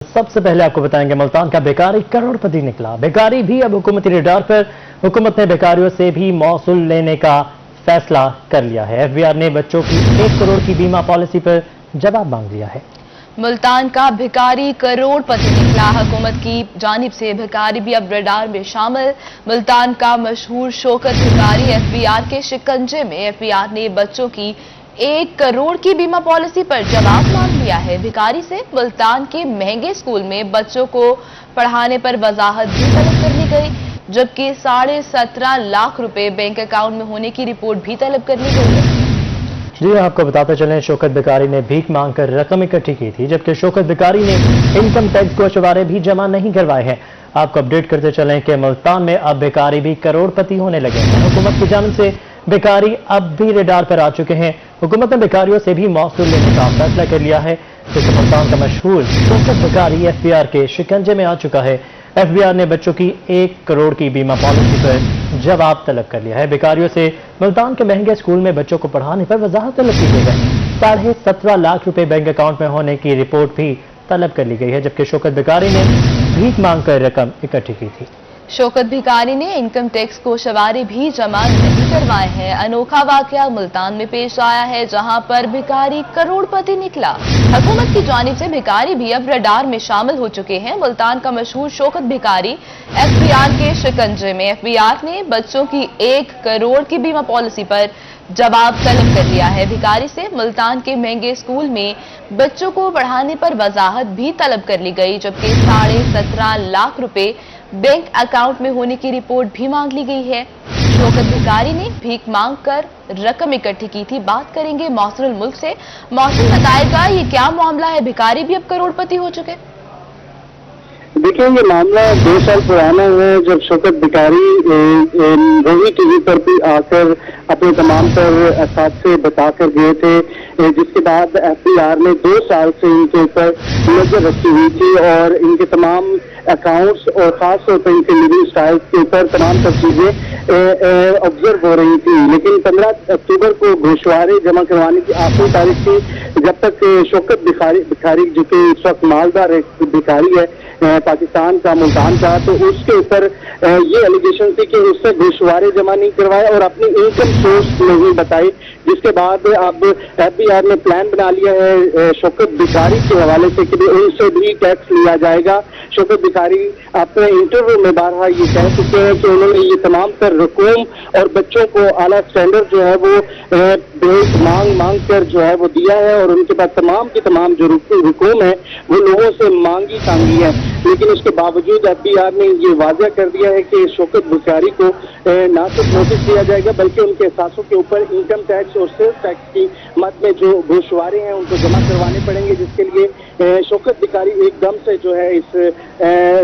सबसे पहले आपको बताएंगे मुल्तान का बेकारी करोड़पति निकला। बेकारी भी अब हुकूमती रडार पर। हुकूमत ने बेकारियों से भी मौसूल लेने का फैसला कर लिया है। एफबीआर ने बच्चों की 1 करोड़ की बीमा पॉलिसी पर जवाब मांग लिया है। मुल्तान का भिखारी करोड़पति निकला। हुकूमत की जानिब से भिखारी भी अब रडार में शामिल। मुल्तान का मशहूर शौकत भिखारी एफबीआर के शिकंजे में। एफबीआर ने बच्चों की 1 करोड़ की बीमा पॉलिसी पर जवाब मांग लिया है। भिखारी से मुल्तान के महंगे स्कूल में बच्चों को पढ़ाने पर वजाहत भी तलब कर ली गई, जबकि 17.5 लाख रुपए बैंक अकाउंट में होने की रिपोर्ट भी तलब कर ली गई है। जी आपको बताते चलें, शौकत भिखारी ने भीख मांगकर रकम इकट्ठी की थी, जबकि शौकत भिखारी ने इनकम टैक्स को अशवारे भी जमा नहीं करवाए हैं। आपको अपडेट करते चलें कि मुल्तान में अब भिखारी भी करोड़पति होने लगे हैं। हुकूमत की जानिब से भिखारी अब भी रडार पर आ चुके हैं। हुकूमत ने भिखारियों से भी मौसूल लेने का फैसला कर लिया है, क्योंकि मुल्तान का मशहूर शौकत भिखारी एफबीआर के शिकंजे में आ चुका है। एफबीआर ने बच्चों की 1 करोड़ की बीमा पॉलिसी पर जवाब तलब कर लिया है। भिखारियों से मुल्तान के महंगे स्कूल में बच्चों को पढ़ाने पर वजाहत तलब की गई है। 17.5 लाख रुपए बैंक अकाउंट में होने की रिपोर्ट भी तलब कर ली गई है, जबकि शौकत भिखारी ने भीख मांगकर रकम इकट्ठी की थी। शौकत भिखारी ने इनकम टैक्स को शवारे भी जमा नहीं करवाए हैं। अनोखा वाकया मुल्तान में पेश आया है, जहां पर भिखारी करोड़पति निकला। हुकूमत की जानिब से भिखारी भी अब रडार में शामिल हो चुके हैं। मुल्तान का मशहूर शौकत भिखारी एफबीआर के शिकंजे में। एफबीआर ने बच्चों की 1 करोड़ की बीमा पॉलिसी पर जवाब तलब कर लिया है। भिखारी से मुल्तान के महंगे स्कूल में बच्चों को पढ़ाने पर वजाहत भी तलब कर ली गई, जबकि 17.5 लाख रुपए बैंक अकाउंट में होने की रिपोर्ट भी मांग ली गई है। शौकत भिखारी ने भीख मांग कर रकम इकट्ठी की थी। बात करेंगे मौसरुल मुल्क से। मौसम बताएगा ये क्या मामला है, भिखारी भी अब करोड़पति हो चुके? देखिए, ये मामला 2 साल पुराना है, जब शौकत भिखारी रोही टीवी पर भी आकर अपने तमाम पर असासे बताकर गए थे, जिसके बाद एफबीआर ने 2 साल से इनके ऊपर नजर रखी हुई थी और इनके तमाम अकाउंट्स और खास तौर पर इनके लिविंग स्टाइल के ऊपर तमाम सब चीजें ऑब्जर्व हो रही थी। लेकिन 15 अक्टूबर को गोशवारे जमा करवाने की आखिरी तारीख थी, जब तक शौकत भिखारी जो कि इस वक्त मालदार भिखारी है पाकिस्तान का, मुल्तान का, तो उसके ऊपर ये एलिगेशन थी कि उसने गोशवारे जमा नहीं करवाए और अपनी इनकम सोर्स नहीं बताई, जिसके बाद अब एफबीआर ने प्लान बना लिया है शौकत भिखारी के हवाले से कि उनसे भी टैक्स लिया जाएगा। शौकत भिखारी अपने इंटरव्यू में बारहा ये कह चुके हैं कि उन्होंने ये तमाम तर रकूम और बच्चों को आला स्टैंडर्ड जो है वो भेज मांग कर जो है वो दिया है और उनके पास तमाम की तमाम जो रकूम है वो लोगों से मांगी तांगी है। लेकिन उसके बावजूद एफबीआर ने ये वाज़ह कर दिया है कि शौकत भिखारी को ना सिर्फ नोटिस दिया जाएगा बल्कि उनके एहसासों के ऊपर इनकम टैक्स और सेल्स टैक्स की मद में जो गोशवारे हैं उनको जमा करवाने पड़ेंगे, जिसके लिए शौकत भिखारी एकदम से जो है इस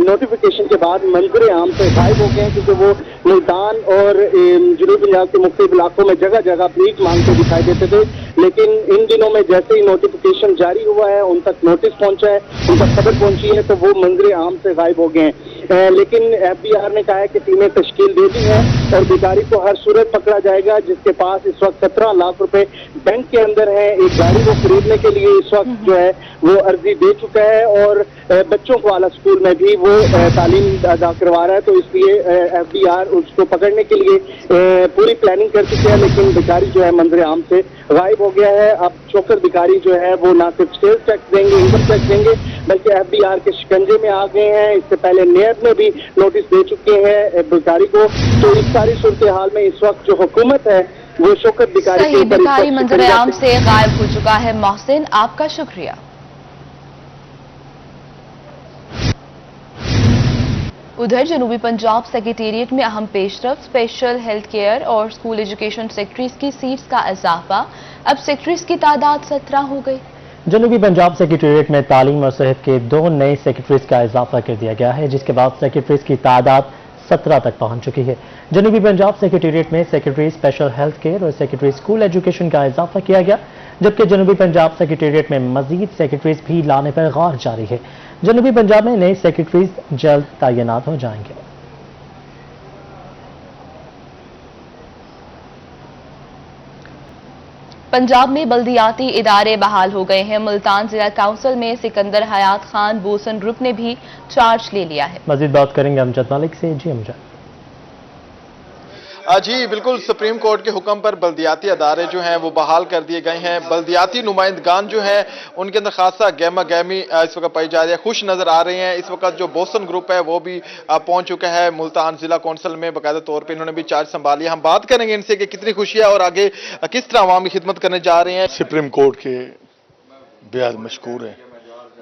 नोटिफिकेशन के बाद मंजर आम से गायब हो गए हैं, क्योंकि वो मुल्तान और जनूबी पंजाब के मुख्तलिफ इलाकों में जगह जगह भीख मांगते दिखाई देते थे। लेकिन इन दिनों में जैसे ही नोटिफिकेशन जारी हुआ है, उन तक नोटिस पहुंचा है, उन तक खबर पहुंची है, तो वो मंजर आम से गायब हो गए हैं। लेकिन एफबीआर ने कहा है कि टीमें तश्कील दे दी है और भिखारी को हर सूरत पकड़ा जाएगा, जिसके पास इस वक्त 17 लाख रुपए बैंक के अंदर है। एक गाड़ी को खरीदने के लिए इस वक्त जो है वो अर्जी दे चुका है और बच्चों को आला स्कूल में भी वो तालीम अदा करवा रहा है, तो इसलिए एफबीआर उसको पकड़ने के लिए पूरी प्लानिंग कर चुके हैं। लेकिन भिखारी जो है मंजर आम से गायब हो गया है। अब शौकत भिखारी जो है वो ना सिर्फ सेल्स टैक्स देंगे, इनकम टैक्स देंगे, बल्कि एफबीआर के शिकंजे में आ गए हैं। इससे पहले नेब में भी नोटिस दे चुके हैं भिखारी को। तो इस सारी सूरत हाल में इस वक्त जो हुकूमत है वो शौकत भिखारी के ऊपर भिखारी मंजर आम से गायब हो चुका है। मोहसिन, आपका शुक्रिया। उधर जनूबी पंजाब सेक्रेटेरिएट में अहम पेशरफ, स्पेशल हेल्थ केयर और स्कूल एजुकेशन सेक्रेटरीज की सीट्स का इजाफा। अब सेक्रेटरीज की तादाद 17 हो गई। जनूबी पंजाब सेक्रेटेरिएट में तालीम और सेहत के 2 नए सेक्रेटरीज का इजाफा कर दिया गया है, जिसके बाद सेक्रेटरीज की तादाद 17 तक पहुंच चुकी है। जनूबी पंजाब सेक्रेटेरिएट में सेक्रेटरी स्पेशल हेल्थ केयर और सेक्रेटरी स्कूल एजुकेशन का इजाफा किया गया, जबकि जनूबी पंजाब सेक्रेटेरिएट में मजीद सेक्रेटरीज भी लाने पर गौर जारी है। जनूबी पंजाब में नए सेक्रेटरीज जल्द तैनात हो जाएंगे। पंजाब में बल्दियाती इदारे बहाल हो गए हैं। मुल्तान जिला काउंसिल में सिकंदर हयात खान बोसन ग्रुप ने भी चार्ज ले लिया है। मजीद बात करेंगे अमजद मलिक से। जी अमजद। जी बिल्कुल, सुप्रीम कोर्ट के हुक्म पर बल्दियाती अदारे जो हैं वो बहाल कर दिए गए हैं। बल्दियाती नुमाइंदगान जो हैं उनके अंदर खासा गहमा गहमी इस वक्त पाई जा रही है, खुश नजर आ रहे हैं। इस वक्त जो बोसन ग्रुप है वो भी पहुंच चुका है मुल्तान जिला कौंसिल में, बाकायदा तौर पर इन्होंने भी चार्ज संभाली। हम बात करेंगे इनसे कि कितनी खुशी है और आगे किस तरह आवाम की खिदमत करने जा रहे हैं। सुप्रीम कोर्ट के बेहद मशकूर हैं,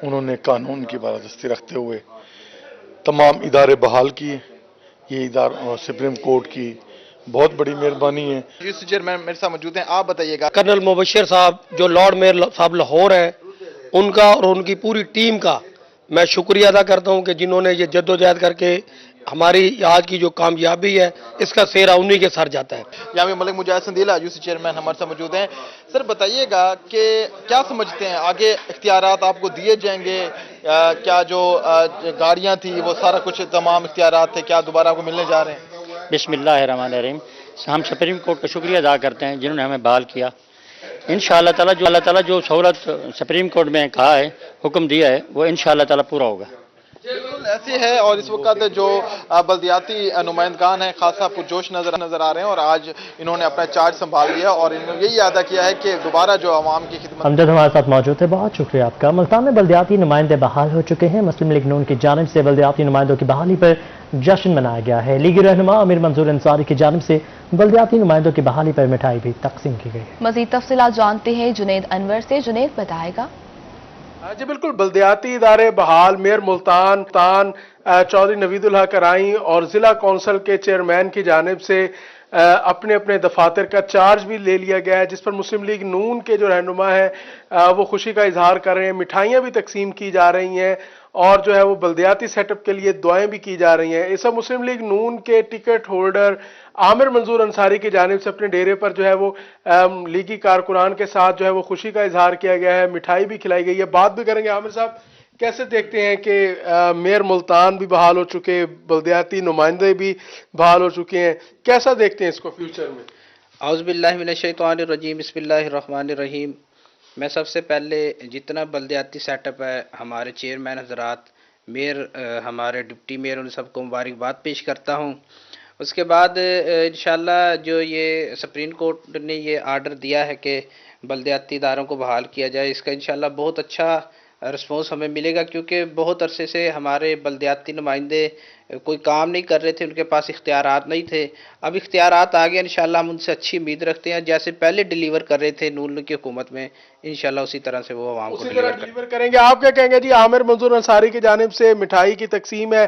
उन्होंने कानून की बालादस्ती रखते हुए तमाम इदारे बहाल किए। ये इदारा सुप्रीम कोर्ट की बहुत बड़ी मेहरबानी है। यूसी चेयरमैन मेरे साथ मौजूद हैं, आप बताइएगा। कर्नल मुबशिर साहब जो लॉर्ड मेयर साहब लाहौर हैं, उनका और उनकी पूरी टीम का मैं शुक्रिया अदा करता हूं कि जिन्होंने ये जद्दोजहद करके हमारी आज की जो कामयाबी है इसका सेहरा उन्हीं के सर जाता है। यहाँ पे मलिक मुजाहिद संदीला यूसी चेयरमैन हमारे साथ मौजूद हैं। सर बताइएगा कि क्या समझते हैं आगे इख्तियारात आपको दिए जाएंगे? क्या जो गाड़ियाँ थी वो सारा कुछ तमाम इख्तियारात थे, क्या दोबारा आपको मिलने जा रहे हैं? बिस्मिल्लाहिर्रहमानिर्रहीम। हम सुप्रीम कोर्ट का शुक्रिया अदा करते हैं जिन्होंने हमें बहाल किया। इंशाअल्लाह ताला जो अल्लाह ताला जो सहूलत सुप्रीम कोर्ट में कहा है, हुक्म दिया है, वो इंशाअल्लाह ताला पूरा होगा। बिल्कुल ऐसे है। और इस वक्त जो बल्दियाती नुमाइंदगान हैं खासा पुरजोश नजर आ रहे हैं और आज इन्होंने अपना चार्ज संभाल लिया और इन्होंने यही अदा किया है कि दोबारा जो आवाम की खिदमत। अमजद हमारे साथ मौजूद है, बहुत शुक्रिया आपका। मुल्तान में बल्दियाती नुमाइंदे बहाल हो चुके हैं। मुस्लिम लीग नून की जानिब से बल्दियाती नुमाइंदों की बहाली पर जश्न मनाया गया है। लीगी रहनुमा अमीर मंजूर अंसारी की जानिब से बल्दियाती नुमाइंदों की बहाली पर मिठाई भी तकसीम की गई है। मजीद तफसीलात जानते हैं जुनैद अनवर से। जुनैद बताएगा। जी बिल्कुल, बल्दियाती इदारे बहाल। मेयर मुल्तान चौधरी नवीदुल हक कराई और जिला कौंसिल के चेयरमैन की जानिब से अपने अपने दफातर का चार्ज भी ले लिया गया है, जिस पर मुस्लिम लीग नून के जो रहनुमा हैं वो खुशी का इजहार कर रहे हैं। मिठाइयाँ भी तकसीम की जा रही हैं और जो है वो बल्दियाती सेटअप के लिए दुआएं भी की जा रही हैं। इस सब मुस्लिम लीग नून के टिकट होल्डर आमिर मंजूर अंसारी की जानिब से अपने डेरे पर जो है वो लीगी कारकुनान के साथ जो है वो खुशी का इजहार किया गया है, मिठाई भी खिलाई गई है। बात भी करेंगे। आमिर साहब, कैसे देखते हैं कि मेयर मुल्तान भी बहाल हो चुके, बल्दियाती नुमाइंदे भी बहाल हो चुके हैं, कैसा देखते हैं इसको फ्यूचर में? औज़ुबिल्लाहि मिनश्शैतानिर्रजीम, बिस्मिल्लाहिर्रहमानिर्रहीम। मैं सबसे पहले जितना बल्दियाती सेटअप है, हमारे चेयरमैन हजरात, मेयर, हमारे डिप्टी मेयर, उन सबको मुबारकबाद पेश करता हूँ। उसके बाद इंशाअल्लाह जो ये सुप्रीम कोर्ट ने ये आर्डर दिया है कि बल्दियाती इदारों को बहाल किया जाए, इसका इंशाअल्लाह बहुत अच्छा रिस्पॉन्स हमें मिलेगा, क्योंकि बहुत अरसे से हमारे बल्दियाती नुमाइंदे कोई काम नहीं कर रहे थे, उनके पास इख्तियारात नहीं थे। अब इख्तियारात आ गए, इंशाअल्लाह हम उनसे अच्छी उम्मीद रखते हैं। जैसे पहले डिलीवर कर रहे थे नून की हुकूमत में, इंशाअल्लाह उसी तरह से वो आवाम को डिलीवर करेंगे। आप क्या कहेंगे जी? आमिर मंजूर अंसारी की जानिब से मिठाई की तकसीम है,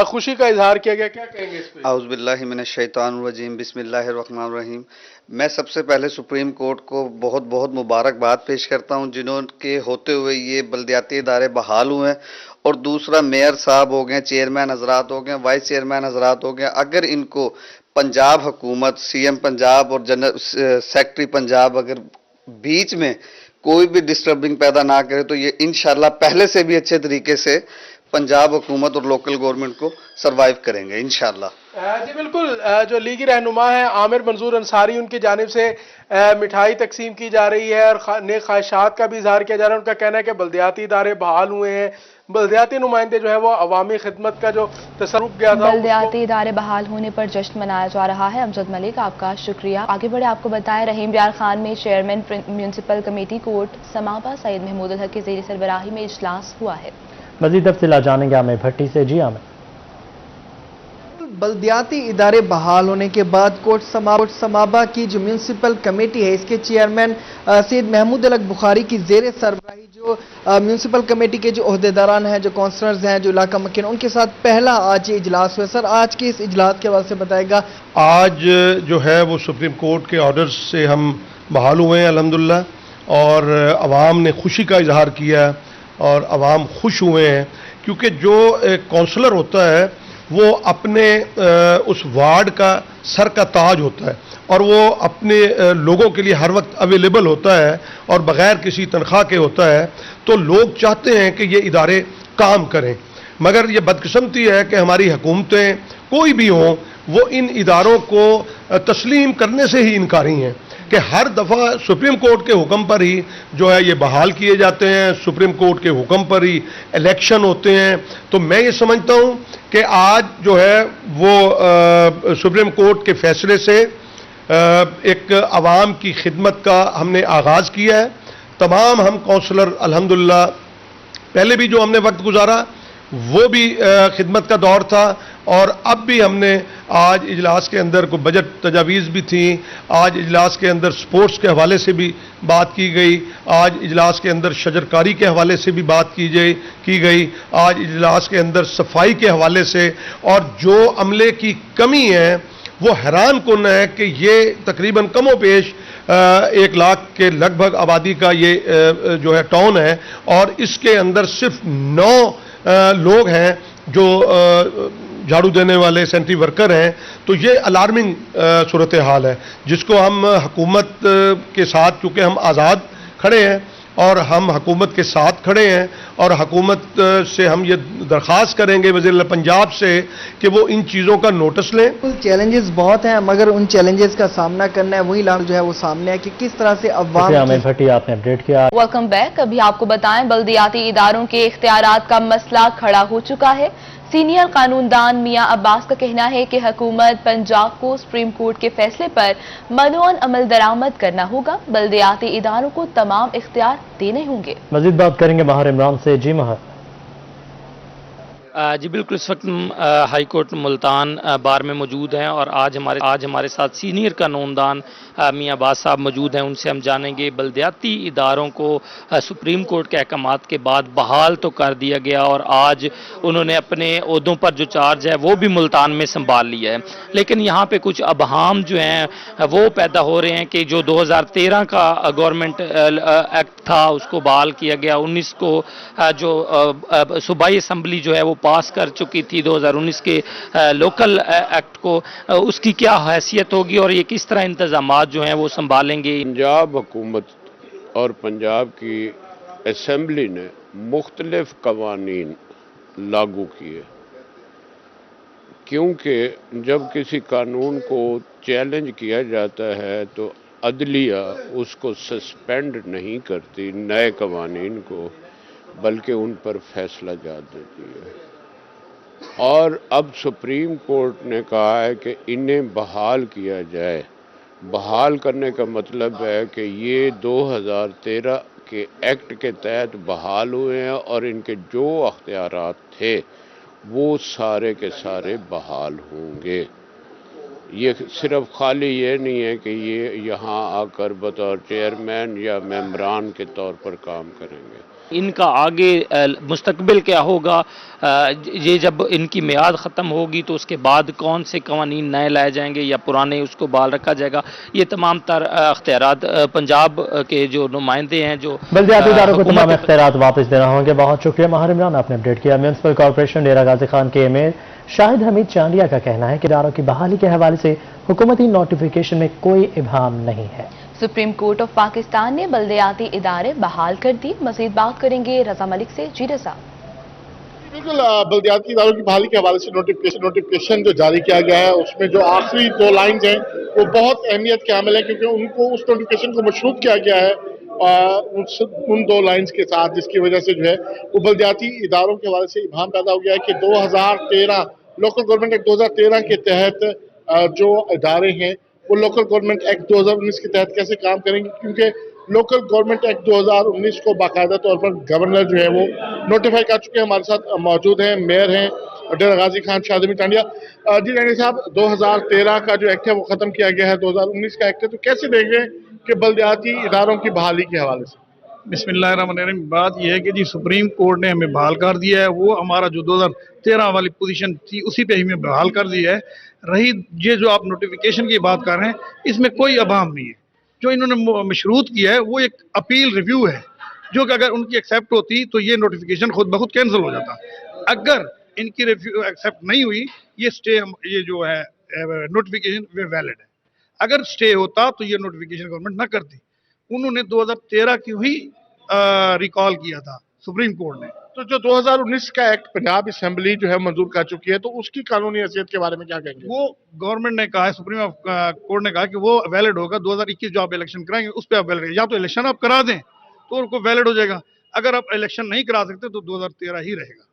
खुशी का इजहार किया गया, क्या कहेंगे इस पे? औज़ुबिल्लाहि मिनश्शैतानिर्रजीम, बिस्मिल्लाहिर्रहमानिर्रहीम। मैं सबसे पहले सुप्रीम कोर्ट को बहुत बहुत मुबारकबाद पेश करता हूं जिन्होंने होते हुए ये बल्दियाती इदारे बहाल हुए हैं। और दूसरा, मेयर साहब हो गए, चेयरमैन हजरात हो गए, वाइस चेयरमैन हजरात हो गए, अगर इनको पंजाब हुकूमत, सीएम पंजाब और जनरल सेक्रेटरी पंजाब अगर बीच में कोई भी डिस्टर्बिंग पैदा ना करे तो ये इंशाल्लाह पहले से भी अच्छे तरीके से पंजाब हुकूमत और लोकल गवर्नमेंट को सरवाइव करेंगे इंशाल्लाह। जी बिल्कुल, जो लीगी रहनुमा है आमिर मंजूर अंसारी, उनकी जानिब से मिठाई तकसीम की जा रही है और नेक ख्वाहिशात का भी इजहार किया जा रहा है। उनका कहना है कि बल्दियाती इदारे बहाल हुए हैं, बल्दियाती नुमाइंदे जो है वो अवामी खिदमत का जो तसरुफ गया था, बल्दियाती इदारे बहाल होने पर जश्न मनाया जा रहा है। अमजद मलिक, आपका शुक्रिया। आगे बढ़े, आपको बताएं, रहीम ब्यार खान में चेयरमैन म्यूनसिपल कमेटी कोर्ट समाबा सैयद महमूद अल हक की ज़ेर सरबराही में इजलास हुआ है। मजीद तफसीलात जानेंगे आमिर भट्टी से। जी आमिर। बल्दियाती इदारे बहाल होने के बाद कोट समाबा की जो म्यूनसिपल कमेटी है, इसके चेयरमैन सैयद महमूद अल हक बुखारी की जेर सरबराही जो म्यूनसिपल कमेटी के जो ओहदेदारान हैं, जो काउंसलर्स हैं, जो इलाका मकीन, उनके साथ पहला आज ये इजलास हुआ। सर, आज के इस इजलास के हवाले से बताएगा। आज जो है वो सुप्रीम कोर्ट के ऑर्डर से हम बहाल हुए हैं अल्हम्दुलिल्लाह, और अवाम ने खुशी का इजहार किया और अवाम खुश हुए हैं, क्योंकि जो काउंसलर होता है वो अपने उस वार्ड का सर का ताज होता है और वो अपने लोगों के लिए हर वक्त अवेलेबल होता है और बग़ैर किसी तनख्वाह के होता है। तो लोग चाहते हैं कि ये इदारे काम करें, मगर ये बदकिस्मती है कि हमारी हुकूमतें कोई भी हों, وہ ان اداروں کو تسلیم کرنے سے ہی انکاری ہیں کہ ہر دفعہ سپریم کورٹ کے حکم پر ہی جو ہے یہ بحال کیے جاتے ہیں، سپریم کورٹ کے حکم پر ہی الیکشن ہوتے ہیں. تو میں یہ سمجھتا ہوں کہ آج جو ہے وہ سپریم کورٹ کے فیصلے سے ایک عوام کی خدمت کا ہم نے آغاز کیا ہے. تمام ہم کونسلر الحمدللہ پہلے بھی جو ہم نے وقت گزارا وہ بھی خدمت کا دور تھا، اور اب بھی ہم نے آج اجلاس کے اندر کوئی بجٹ تجاویز بھی تھیں، آج اجلاس کے اندر سپورٹس کے حوالے سے بھی بات کی گئی، آج اجلاس کے اندر شجرکاری کے حوالے سے بھی بات کی گئی، آج اجلاس کے اندر صفائی کے حوالے سے. اور جو عملے کی کمی ہے وہ حیران کن ہے کہ یہ تقریباً کم و بیش 1 لاکھ کے لگ بھگ آبادی کا یہ جو ہے ٹاؤن ہے، اور اس کے اندر صرف 9 لوگ ہیں جو جھاڑو دینے والے سینٹری ورکر ہیں. تو یہ الارمنگ صورتحال ہے جس کو ہم حکومت کے ساتھ، چونکہ ہم آزاد کھڑے ہیں اور ہم حکومت کے ساتھ کھڑے ہیں، اور حکومت سے ہم یہ درخواست کریں گے وزیر اعلیٰ پنجاب سے کہ وہ ان چیزوں کا نوٹس لیں. چیلنجز بہت ہیں، مگر ان چیلنجز کا سامنا کرنا ہے وہی جو ہے وہ سامنے ہے کہ کس طرح سے عوام عامر بھٹی آپ نے اپڈیٹ کیا. Welcome back. ابھی آپ کو بتائیں بلدیاتی اداروں کے اختیارات کا مسئلہ کھڑا ہو چکا ہے. سینئر قانون دان میاں عباس کا کہنا ہے کہ حکومت پنجاب کو سپریم کورٹ کے فیصلے پر منوعن عمل درآمد کرنا ہوگا. بلدیاتی اداروں کو تمام اختیار دینے ہوں گے. مزید بات کریں گے ماہر عمران سے. جی ماہر. جی بالکل، اس وقت ہائی کورٹ ملتان بار میں موجود ہیں، اور آج ہمارے ساتھ سینئر قانون دان میاں عباس صاحب موجود ہیں. ان سے ہم جانیں گے بلدیاتی اداروں کو سپریم کورٹ کے احکامات کے بعد بحال تو کر دیا گیا، اور آج انہوں نے اپنے عہدوں پر جو چارج ہے وہ بھی ملتان میں سنبھال لیا ہے. لیکن یہاں پہ کچھ ابہام جو ہیں وہ پیدا ہو رہے ہیں کہ جو 2013 کا گورنمنٹ ایکٹ تھا اس کو بحال کیا گیا. 19 کو جو صوبائی اسمبلی جو ہے وہ پاس کر چکی تھی 2019 کے لوکل ایکٹ کو، اس کی کیا حیثیت ہوگی اور یہ کس طرح انتظامات جو ہیں وہ سنبھالیں گے؟ پنجاب حکومت اور پنجاب کی اسمبلی نے مختلف قوانین لاگو کیے، کیونکہ جب کسی قانون کو چیلنج کیا جاتا ہے تو عدلیہ اس کو سسپینڈ نہیں کرتی نئے قوانین کو، بلکہ ان پر فیصلہ جات دیتی ہے. اور اب سپریم کورٹ نے کہا ہے کہ انہیں بحال کیا جائے. بحال کرنے کا مطلب ہے کہ یہ 2013 کے ایکٹ کے تحت بحال ہوئے ہیں، اور ان کے جو اختیارات تھے وہ سارے کے سارے بحال ہوں گے. یہ صرف خالی یہ نہیں ہے کہ یہ یہاں آ کر بطور چیئرمین یا ممبران کے طور پر کام کریں گے. ان کا آگے مستقبل کیا ہوگا؟ یہ جب ان کی میعاد ختم ہوگی تو اس کے بعد کون سے قوانین نئے لائے جائیں گے یا پرانے اس کو بحال رکھا جائے گا؟ یہ تمام تر اختیارات پنجاب کے جو نمائندے ہیں جو بلدیاتی اداروں کو تمام اختیارات واپس دینا ہوں گے. بہت شکریہ ماہر عمران، آپ نے اپڈیٹ کیا. میونسپل کارپوریشن ڈیرہ غازی خان کے ایم اے شاہد حمید چانڈیا کا کہنا ہے کہ اداروں کی بحالی کے حوالے سے حکومتی نوٹیفیکیشن میں کوئی ابہام نہیں ہے. سپریم کورٹ آف پاکستان نے بلدیاتی ادارے بحال کر دی. مزید بات کریں گے رضا ملک سے. جی رضا. بالکل، بلدیاتی اداروں کی بحالی کے حوالے سے نوٹیفیکیشن جو جاری کیا گیا ہے اس میں جو آخری 2 لائنز ہیں وہ بہت اہمیت کے حامل ہیں، کیونکہ ان کو اس نوٹیفیکیشن کو مشروط کیا گیا ہے ان 2 لائنز کے ساتھ، جس کی وجہ سے جو ہے وہ بلدیاتی اداروں کے حوالے سے ابہام پیدا ہو گیا ہے کہ 2013 لوکل گورنمنٹ ایکٹ 2013 کے تحت جو ادارے ہیں وہ لوکل گورنمنٹ ایکٹ 2019 کے تحت کیسے کام کریں گے، کیونکہ لوکل گورنمنٹ ایکٹ 2019 کو باقاعدہ طور پر گورنر جو ہے وہ نوٹیفائی کر چکے ہیں. ہمارے ساتھ موجود ہیں میئر ہیں ڈیرہ غازی خان شاہد حمید چانڈیا. جی چانڈیا صاحب، 2013 کا جو ایکٹ ہے وہ ختم کیا گیا ہے، 2019 کا ایکٹ ہے، تو کیسے دیکھ رہے ہیں کہ بلدیاتی اداروں کی بحالی کے حوالے سے؟ بسم اللہ الرحمن الرحیم. بات یہ ہے کہ جی سپریم کورٹ نے ہمیں بحال کر دیا ہے، وہ ہمارا جو 2013 والی پوزیشن تھی اسی پہ ہمیں بحال کر دیا ہے. رہی یہ جو آپ نوٹیفیکیشن کی بات کر رہے ہیں، اس میں کوئی ابہام نہیں ہے. جو انہوں نے مشروط کیا ہے وہ ایک اپیل ریویو ہے، جو کہ اگر ان کی ایکسیپٹ ہوتی تو یہ نوٹیفیکیشن خود بخود کینسل ہو جاتا. اگر ان کی ریویو ایکسیپٹ نہیں ہوئی، یہ جو ہے نوٹیفیکیشن ویلڈ ہے. اگر سٹے ہوتا تو یہ نوٹیفیکیشن گورنمنٹ نہ کرتی. انہوں نے 2013 کی ہی ریکال کیا تھا سپریم کورٹ نے، तो जो 2019 का एक्ट पंजाब असेंबली जो है मंजूर कर चुकी है, तो उसकी कानूनी हैसियत के बारे में क्या कहेंगे? वो गवर्नमेंट ने कहा है, सुप्रीम कोर्ट ने कहा कि वो वैलिड होगा। 2021 जो आप इलेक्शन कराएंगे उस पर आप वैलिड, या तो इलेक्शन आप करा दें तो उनको वैलिड हो जाएगा, अगर आप इलेक्शन नहीं करा सकते तो 2013 ही रहेगा।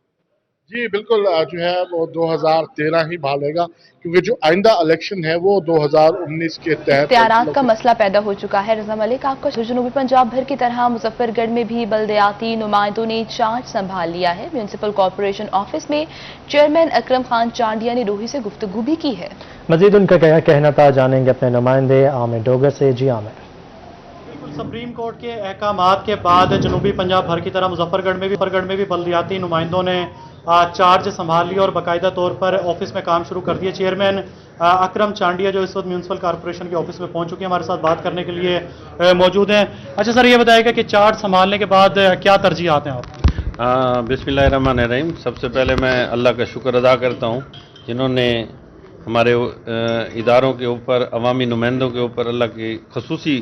जी बिल्कुल, जो है वो 2013 ही भालेगा, क्योंकि जो आइंदा इलेक्शन है वो 2019 के तहत इख्तियारात का मसला पैदा हो चुका है। रज़ा मलिक, आपका जनूबी पंजाब भर की तरह मुजफ्फरगढ़ में भी बल्दियाती नुमाइंदों ने चार्ज संभाल लिया है। म्यूनिसिपल कॉर्पोरेशन ऑफिस में चेयरमैन अकरम खान चांडिया ने रूही से गुफ्तगू भी की है। मजीद उनका क्या कहना था, जानेंगे अपने नुमाइंदे आमिर डोगर से। जी आमिर। सुप्रीम कोर्ट के अहकामात के बाद जनूबी पंजाब भर की तरह मुजफ्फरगढ़ में भी बल्दियाती नुमाइंदों ने चार्ज संभाल लिया और बाकायदा तौर पर ऑफिस में काम शुरू कर दिया। चेयरमैन अकरम चांडिया जो इस वक्त म्यूनिसिपल कॉर्पोरेशन के ऑफिस में पहुंच चुके हैं, हमारे साथ बात करने के लिए मौजूद हैं। अच्छा सर, ये बताइएगा कि चार्ज संभालने के बाद क्या तरजीहात हैं आप? बिस्मिल्लाहिर्रहमानिर्रहीम। सबसे पहले मैं अल्लाह का शुक्र अदा करता हूँ जिन्होंने हमारे इदारों के ऊपर, अवामी नुमाइंदों के ऊपर अल्लाह की खसूसी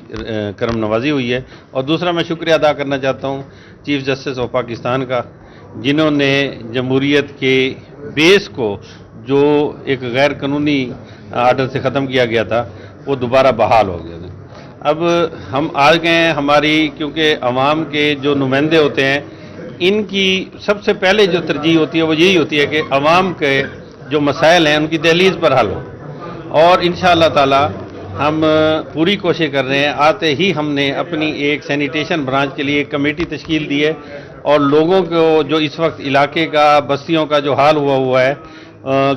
करम नवाजी हुई है। और दूसरा मैं शुक्रिया अदा करना चाहता हूँ चीफ जस्टिस ऑफ पाकिस्तान का, जिन्होंने जमहूरियत के बेस को जो एक गैर कानूनी आर्डर से ख़त्म किया गया था वो दोबारा बहाल हो गया था। अब हम आ गए हैं हमारी, क्योंकि अवाम के जो नुमाइंदे होते हैं इनकी सबसे पहले जो तरजीह होती है वो यही होती है कि अवाम के जो मसाइल हैं उनकी दहलीज पर हल हो। और इंशाअल्लाह ताला हम पूरी कोशिश कर रहे हैं। आते ही हमने अपनी एक सैनिटेशन ब्रांच के लिए एक कमेटी तश्कील दी है और लोगों को जो इस वक्त इलाके का, बस्तियों का जो हाल हुआ है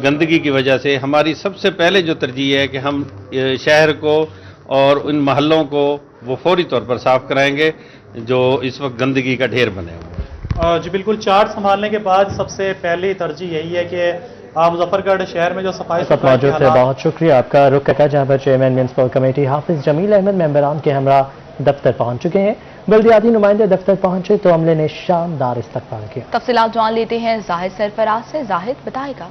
गंदगी की वजह से, हमारी सबसे पहले जो तरजीह है कि हम शहर को और उन महल्लों को वो फौरी तौर पर साफ कराएंगे जो इस वक्त गंदगी का ढेर बने हुए। जी बिल्कुल, चार्ज संभालने के बाद सबसे पहली तरजीह यही है कि मुजफ्फरगढ़ शहर में जो सफाई मौजूद थे। बहुत शुक्रिया आपका। रुक का जहाँ पर चेयरमैन म्यूनिसिपल कमेटी हाफिज जमील अहमद मेंबरान के हमरा दफ्तर पहुंच चुके हैं। बल्दियाती नुमाइंदे दफ्तर पहुंचे तो अमले ने शानदार इस्तकबाल किया। तफसीलात जान लेते हैं जाहिद सरफराज से। जाहिद बताएगा।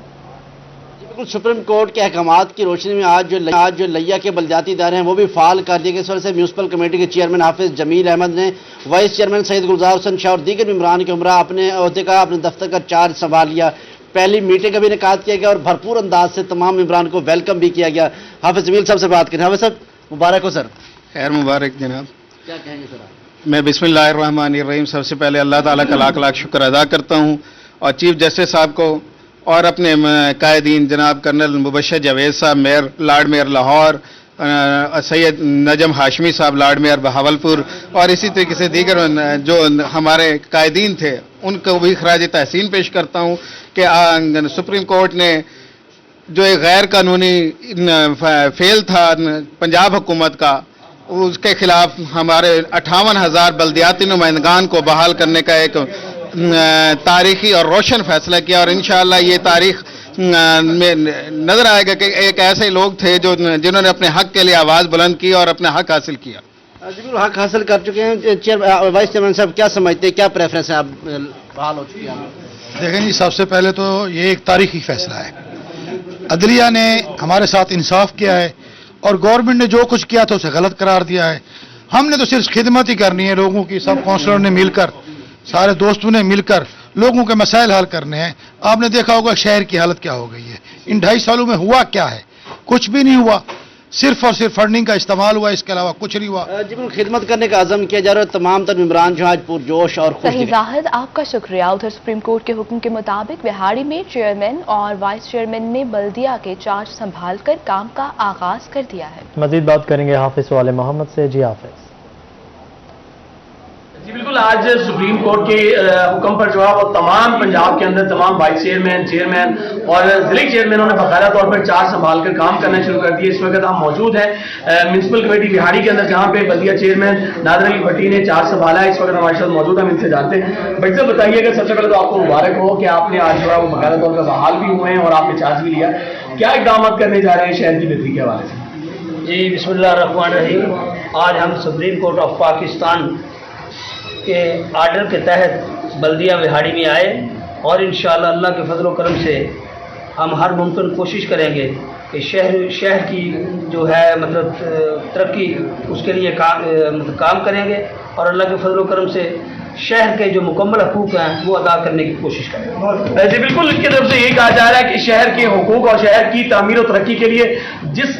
बिल्कुल, सुप्रीम कोर्ट के अहकामात की रोशनी में आज जो लिया के बल्दियाती इदारे हैं वो भी फाल कर दिए गए। इस वजह से म्यूनिसिपल कमेटी के चेयरमैन हाफिज जमील अहमद ने वाइस चेयरमैन सैयद गुलजार हुसैन शाह और दीगर मेंबरान के उमरा अपने अहदे का, अपने दफ्तर का चार्ज संभाल लिया। पहली मीटिंग का भी इनेकाद किया गया और भरपूर अंदाज से तमाम मेंबरान को वेलकम भी किया गया। हाफिज जमील साहब से बात करें। हाफिज साहब मुबारक हो सर। खैर मुबारक जनाब। क्या कहेंगे सर? मैं बिस्मिल्लाहिर्रहमानिर्रहीम सबसे पहले अल्लाह ताला का लाख लाख शुक्र अदा करता हूँ और चीफ जस्टिस साहब को और अपने कायदीन जनाब colonel Mubashar Javed sahab, mayor lord mayor Lahore, Syed Najam Hashmi sahab lord mayor Bahawalpur और इसी तरीके से दीगर जो हमारे कायदीन थे उनको भी खराज तहसीन पेश करता हूँ कि सुप्रीम कोर्ट ने जो एक गैर कानूनी फेल था पंजाब हुकूमत का, उसके खिलाफ हमारे 58,000 बल्दियाती नुमाइंदगान को बहाल करने का एक तारीखी और रोशन फैसला किया। और इंशाअल्लाह ये तारीख में नजर आएगा कि एक ऐसे लोग थे जो जिन्होंने अपने हक के लिए आवाज़ बुलंद की और अपना हक हासिल किया। बिल्कुल हक हासिल कर चुके हैं। वाइस चेयरमैन साहब क्या समझते हैं, क्या प्रेफरेंस है? आप बहाल हो चुके हैं। देखें जी, सबसे पहले तो ये एक तारीखी फैसला है। अदलिया ने हमारे साथ इंसाफ किया है और गवर्नमेंट ने जो कुछ किया था उसे गलत करार दिया है। हमने तो सिर्फ खिदमत ही करनी है लोगों की। सब काउंसलर ने मिलकर, सारे दोस्तों ने मिलकर लोगों के मसाइल हल करने हैं। आपने देखा होगा शहर की हालत क्या हो गई है। इन 2.5 सालों में हुआ क्या है? कुछ भी नहीं हुआ। सिर्फ और सिर्फ फंडिंग का इस्तेमाल हुआ, इसके अलावा कुछ नहीं हुआ। जी खिदमत करने का आज़म किया जा रहा है। तमाम तर मेंबरान जो आज पुरजोश और खुश सही जाहिद, आपका शुक्रिया। उधर सुप्रीम कोर्ट के हुक्म के मुताबिक बिहाड़ी में चेयरमैन और वाइस चेयरमैन ने बल्दिया के चार्ज संभाल कर काम का आगाज कर दिया है। मजीद बात करेंगे हाफिज वाले मोहम्मद से। जी हाफिज। जी बिल्कुल, आज सुप्रीम कोर्ट के हुक्म पर जो है वो तमाम पंजाब के अंदर तमाम वाइस चेयरमैन और जिले चेयरमैनों ने बाकायदा तौर पर चार्ज संभाल कर काम करना शुरू कर दिया। इस वक्त हम मौजूद हैं म्यूनिसिपल कमेटी बिहाड़ी के अंदर, जहां पे बल्दिया चेयरमैन नादर अली भट्टी ने चार्ज संभाला है। इस वक्त हमारे साथ मौजूद, हम इनसे जानते हैं। भट्टी साहब बताइएगा, सबसे पहले तो आपको मुबारक हो कि आपने आज जो है वो बाकायदा तौर पर बहाल भी हुए हैं और आपने चार्ज भी लिया। क्या इकदाम करने जा रहे हैं शहर की बेहतरी के हवाले से? जी बिस्मिल्लाहिर्रहमानिर्रहीम। आज हम सुप्रीम कोर्ट ऑफ पाकिस्तान के आर्डर के तहत बल्दिया बिहाड़ी में आए और इंशाअल्लाह अल्लाह के फजल व करम से हम हर मुमकिन कोशिश करेंगे कि शहर की जो है मतलब तरक्की उसके लिए काम करेंगे और अल्लाह के फजल व करम से शहर के जो मुकम्मल हकूक़ हैं वो अदा करने की कोशिश करें। जी बिल्कुल, इसकी तरफ से यही कहा जा रहा है कि शहर के हुकूक और शहर की तामीर और तरक्की के लिए जिस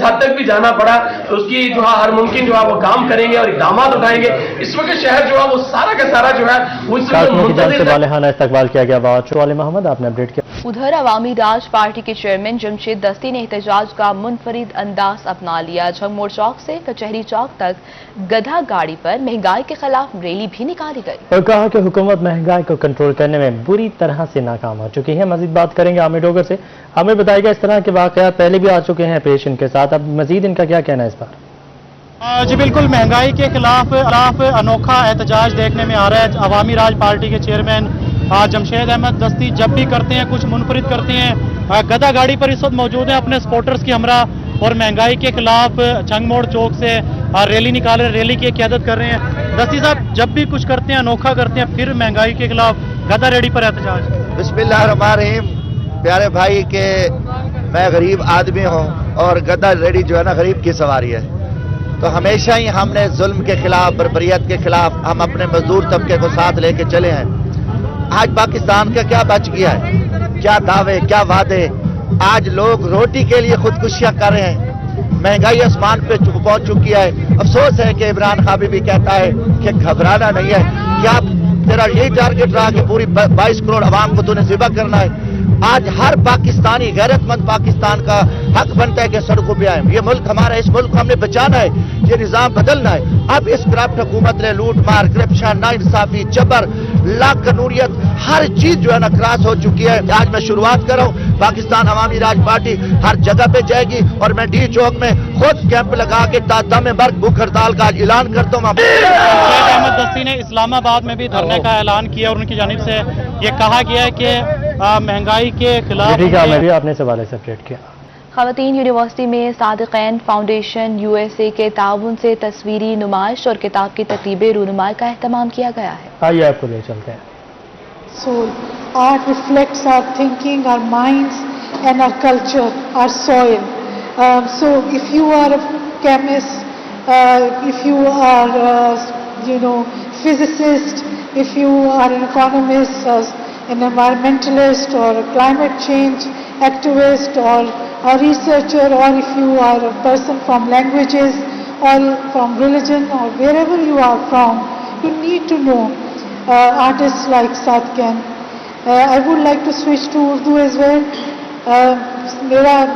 हद तक भी जाना पड़ा उसकी जो है हर मुमकिन जो है वो काम करेंगे और इक़दाम उठाएंगे। इस वक्त शहर जो है वो सारा का सारा जो है वो बालिहाना इस्तकबाल किया गया। वाले मोहम्मद आपने अपडेट किया। उधर अवामी राज पार्टी के चेयरमैन जमशेद दस्ती ने एहतजाज का मुनफरिद अंदाज अपना लिया। झंगमोड़ चौक से कचहरी चौक तक गधा गाड़ी पर महंगाई के खिलाफ रैली भी निकाली गई और कहा कि हुकूमत महंगाई को कंट्रोल करने में बुरी तरह से नाकाम हो चुकी है। मजीद बात करेंगे आमिर डोगर से। हमें बताएगा इस तरह के वाकयात पहले भी आ चुके हैं पेश इनके साथ, अब मजीद इनका क्या कहना है इस पर? जी बिल्कुल, महंगाई के खिलाफ अनोखा एहतजाज देखने में आ रहा है। अवामी राज पार्टी के चेयरमैन जमशेद अहमद दस्ती जब भी करते हैं कुछ मुनफरिद करते हैं। गधा गाड़ी पर इस वक्त मौजूद हैं अपने सपोर्टर्स की हमरा और महंगाई के खिलाफ झंगमोड़ चौक से रैली निकाल रहे, रैली की क़यादत कर रहे हैं। दस्ती साहब जब भी कुछ करते हैं अनोखा करते हैं, फिर महंगाई के खिलाफ गधा रेडी पर एहतजाज। बिस्मिल्लाहिर्रहमानिर्रहीम। प्यारे भाई के मैं गरीब आदमी हूँ और गधा रेडी जो है ना गरीब की सवारी है, तो हमेशा ही हमने जुल्म के खिलाफ बर्बरियत के खिलाफ हम अपने मजदूर तबके को साथ लेके चले हैं। आज पाकिस्तान का क्या बच गया है, क्या दावे क्या वादे। आज लोग रोटी के लिए खुदकुशियां कर रहे हैं, महंगाई आसमान पे पहुंच चुकी है। अफसोस है कि इमरान खान भी कहता है कि घबराना नहीं है। क्या तेरा यही टारगेट रहा कि पूरी 22 करोड़ आवाम को तूने ज़िबा करना है? आज हर पाकिस्तानी गैरतमंद पाकिस्तान का हक बनता है कि सड़कों पे आए। ये मुल्क हमारा, इस मुल्क को हमने बचाना है, ये निजाम बदलना है। अब इस करप्ट हुकूमत ने लूट मार, करप्शन, नाइंसाफी, जबर, लाकानूनियत, हर चीज जो है ना क्रॉस हो चुकी है। आज मैं शुरुआत कर रहा हूँ, पाकिस्तान अवामी राज पार्टी हर जगह पे जाएगी और मैं डी चौक में खुद कैंप लगा के दम बर्ग भूख हड़ताल का ऐलान करता हूँ। अहमद दस्ती ने इस्लामाबाद में भी धरने का ऐलान किया और उनकी जानिब से ये कहा गया है कि महंगाई के खिलाफ। ठीक है, मैं भी आपने सवाल से अपडेट किया। खवातीन यूनिवर्सिटी में सादिक़ैन फाउंडेशन USA के ताउन से तस्वीरी नुमाइश और किताब की तकरीब रूनुमाई का एहतमाम किया गया है। आइए आपको ले चलते हैं। Soul. Art reflects our thinking, our minds, and our culture, our soil. So, if you are a chemist, if you are, physicist, if you are an economist, an environmentalist, or a climate change activist, or a researcher, or if you are a person from languages or from religion, or wherever you are from, you need to know artists like Saadkan. I would like to switch to Urdu as well.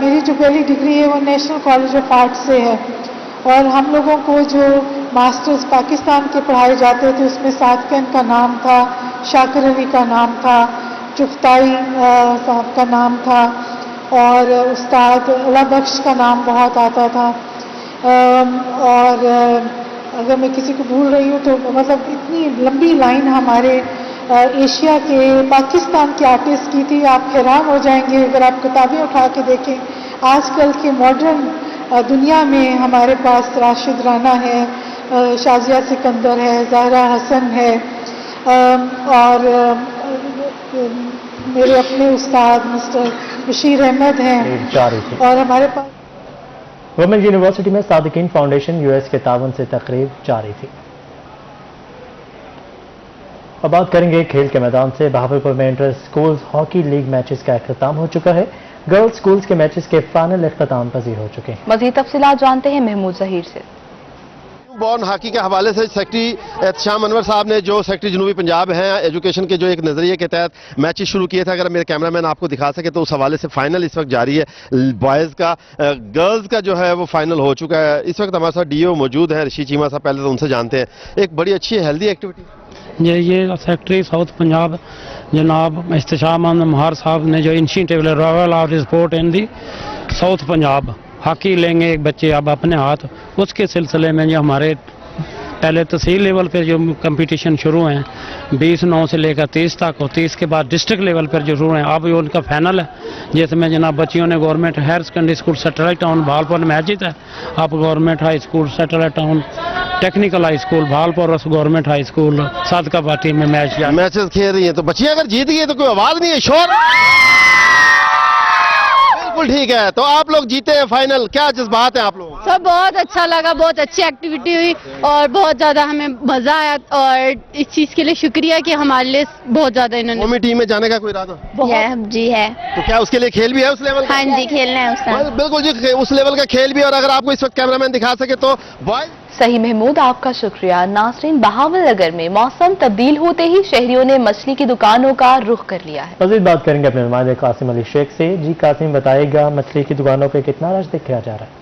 मेरी जो पहली degree है वो national college of art से है और हम लोगों को जो मास्टर्स पाकिस्तान के पढ़ाए जाते थे उसमें सादकन का नाम था, शाकिर अली का नाम था, चुगताई साहब का नाम था और उस्ताद अला बख्श का नाम बहुत आता था। और अगर मैं किसी को भूल रही हूँ तो मतलब इतनी लंबी लाइन हमारे एशिया के पाकिस्तान के आर्टिस्ट की थी, आप हैरान हो जाएंगे अगर आप किताबें उठा के देखें। आजकल के मॉडर्न दुनिया में हमारे पास राशिद राना है, शाजिया सिकंदर है, ज़हरा हसन है और मेरे अपने उस्ताद मिस्टर बशीर अहमद हैं और हमारे पास गवर्नमेंट यूनिवर्सिटी में सादिकीन फाउंडेशन US के तावन से तकरीब जारी थी। अब बात करेंगे खेल के मैदान से। बहावलपुर में inter schools hockey league matches का इख्तिताम हो चुका है। गर्ल्स स्कूल्स के मैचेस के फाइनल इख्तिताम पजीर हो चुके हैं। मज़ीद तफसीलात जानते हैं महमूद ज़हीर से। बॉर्न हॉकी के हवाले से सेक्रेटरी एहतशाम अनवर साहब ने जो सेक्रेटरी जनूबी पंजाब हैं एजुकेशन के जो एक नजरिए के तहत मैचेस शुरू किए थे, अगर मेरे कैमरामैन आपको दिखा सके तो उस हवाले से फाइनल इस वक्त जारी है। बॉयज़ का, गर्ल्स का जो है वो फाइनल हो चुका है। इस वक्त हमारे साथ DO मौजूद हैं, ऋषि चीमा साहब, पहले तो उनसे जानते हैं। एक बड़ी अच्छी हेल्दी एक्टिविटी ये सेक्रेटरी साउथ पंजाब जनाब एहतशाम महार साहब ने जो initiative royal out sport in the south Punjab hockey लेंगे एक बच्चे अब अपने हाथ, उसके सिलसिले में जो हमारे पहले तहसील लेवल पर जो कंपटीशन शुरू हैं 20/9 से लेकर 30 तक, और 30 के बाद डिस्ट्रिक्ट लेवल पर जो शुरू हैं अब ये उनका फाइनल है, जिसमें जनाब बच्चियों ने government higher secondary school satellite town Bhalpur में मैच जीता है। अब government high school satellite town technical high school Bhalpur और government high school Sadka party में मैचेस खेल रही है। तो बच्चियां अगर जीत गई तो कोई आवाज नहीं है, शोर बिल्कुल ठीक है। तो आप लोग जीते हैं फाइनल, क्या जज्बात है आप लोगों? सब बहुत अच्छा लगा, बहुत अच्छी एक्टिविटी हुई और बहुत ज़्यादा हमें मज़ा आया और इस चीज़ के लिए शुक्रिया कि हमारे लिए बहुत ज़्यादा इन्होंने। कौमी टीम में जाने का कोई इरादा? जी है। तो क्या उसके लिए खेल भी है उस लेवल का? हाँ जी, खेलना है उसका। बिल्कुल जी, उस लेवल का खेल भी। और अगर आपको इस वक्त कैमरामैन दिखा सके तो बॉयज। सही महमूद, आपका शुक्रिया। नासरीन, बहावल नगर में मौसम तब्दील होते ही शहरियों ने मछली की दुकानों का रुख कर लिया है। मज़ीद बात करेंगे अपने नुमाइंदे कासिम अली शेख से। जी कासिम, बताइएगा मछली की दुकानों पे कितना रश देखा जा रहा है?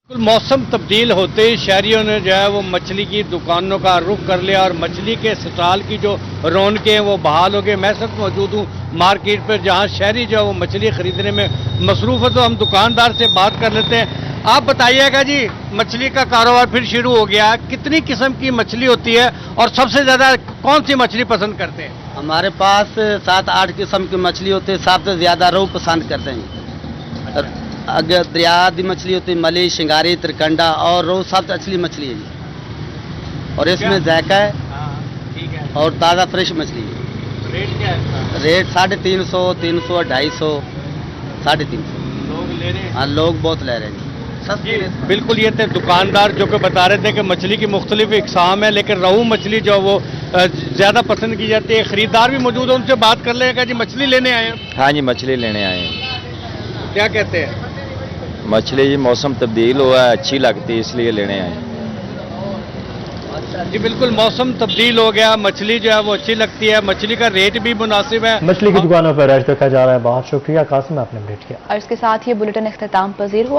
मौसम तब्दील होते ही शहरियों ने जो है वो मछली की दुकानों का रुख कर लिया और मछली के स्टॉल की जो रौनकें हैं वो बहाल हो गए। मैं इस वक्त मौजूद हूँ मार्केट पर, जहाँ शहरी जो है वो मछली खरीदने में मसरूफ है। तो हम दुकानदार से बात कर लेते हैं। आप बताइएगा जी, मछली का कारोबार फिर शुरू हो गया, कितनी किस्म की मछली होती है और सबसे ज्यादा कौन सी मछली पसंद करते हैं? हमारे पास 7-8 किस्म की मछली होती है। सबसे ज्यादा रोहू पसंद करते हैं। अगर दरिया की मछली होती है, मली, शिंगारी, त्रिकंडा और रोहू सबसे अच्छी मछली है जी। और इसमें जायका है और ताज़ा फ्रेश मछली है। रेट क्या है? रेट 350, 300, 250, 350। लोग ले रहे हैं? हाँ, लोग बहुत ले रहे हैं। बिल्कुल, ये थे दुकानदार जो कि बता रहे थे कि मछली की मुख्तलिफ इकसाम है, लेकिन रोहू मछली जो वो ज़्यादा पसंद की जाती है। खरीदार भी मौजूद है, उनसे बात कर लेगा। जी, मछली लेने आए हैं? हाँ जी, मछली लेने आए हैं। क्या कहते हैं? मछली जी मौसम तब्दील हुआ है, अच्छी लगती है इसलिए लेने आए हैं। जी बिल्कुल, मौसम तब्दील हो गया, मछली जो है वो अच्छी लगती है, मछली का रेट भी मुनासिब है। मछली की दुकानों पर रश देखा जा रहा है। बहुत शुक्रिया कासिम, आपने अपडेट किया। और इसके साथ ये बुलेटिन इख्तिताम पजीर हुआ।